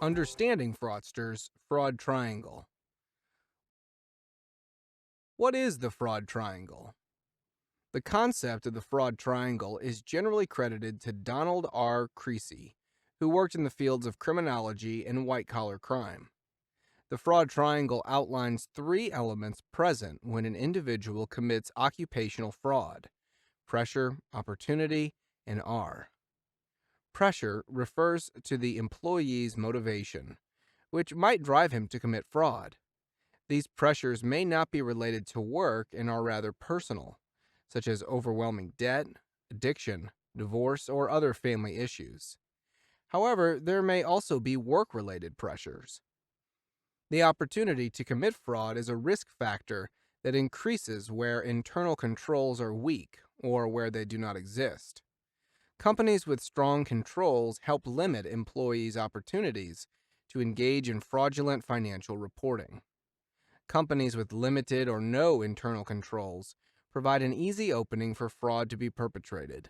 Understanding fraudsters' fraud triangle. What is the fraud triangle? The concept of the fraud triangle is generally credited to Donald R. Creasy, who worked in the fields of criminology and white-collar crime. The fraud triangle outlines three elements present when an individual commits occupational fraud: pressure, opportunity, and R. Pressure refers to the employee's motivation, which might drive him to commit fraud. These pressures may not be related to work and are rather personal, such as overwhelming debt, addiction, divorce, or other family issues. However, there may also be work-related pressures. The opportunity to commit fraud is a risk factor that increases where internal controls are weak or where they do not exist. Companies with strong controls help limit employees' opportunities to engage in fraudulent financial reporting. Companies with limited or no internal controls provide an easy opening for fraud to be perpetrated.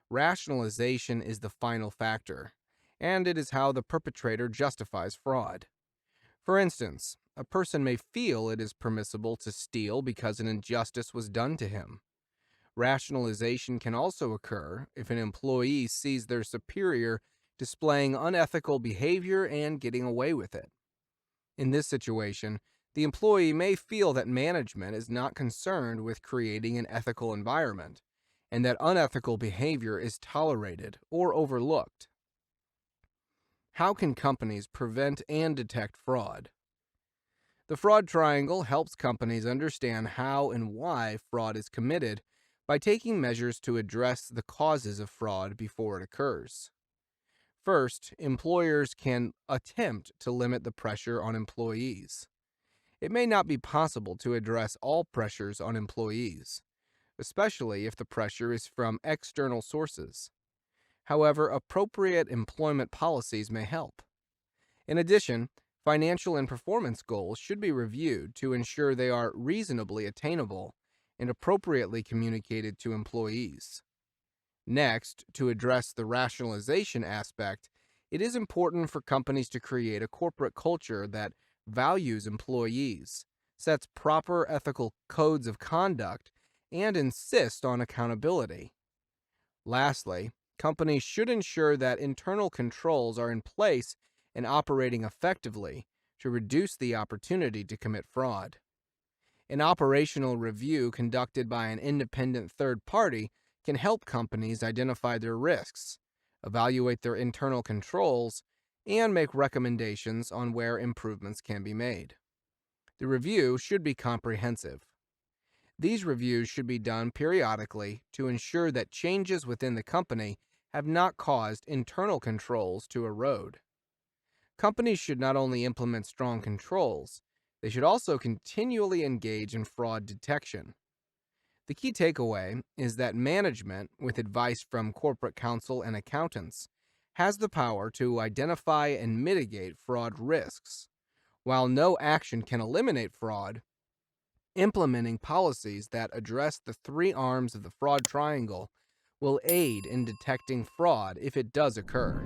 Rationalization is the final factor, and it is how the perpetrator justifies fraud. For instance, a person may feel it is permissible to steal because an injustice was done to him. Rationalization can also occur if an employee sees their superior displaying unethical behavior and getting away with it. In this situation, the employee may feel that management is not concerned with creating an ethical environment, and that unethical behavior is tolerated or overlooked. How can companies prevent and detect fraud? The fraud triangle helps companies understand how and why fraud is committed by taking measures to address the causes of fraud before it occurs. First, employers can attempt to limit the pressure on employees. It may not be possible to address all pressures on employees, especially if the pressure is from external sources. However, appropriate employment policies may help. In addition, financial and performance goals should be reviewed to ensure they are reasonably attainable and appropriately communicated to employees. Next, to address the rationalization aspect, it is important for companies to create a corporate culture that values employees, sets proper ethical codes of conduct, and insists on accountability. Lastly, companies should ensure that internal controls are in place and operating effectively to reduce the opportunity to commit fraud. An operational review conducted by an independent third party can help companies identify their risks, evaluate their internal controls, and make recommendations on where improvements can be made. The review should be comprehensive. These reviews should be done periodically to ensure that changes within the company have not caused internal controls to erode. Companies should not only implement strong controls, they should also continually engage in fraud detection. The key takeaway is that management, with advice from corporate counsel and accountants, has the power to identify and mitigate fraud risks. While no action can eliminate fraud, implementing policies that address the three arms of the fraud triangle will aid in detecting fraud if it does occur.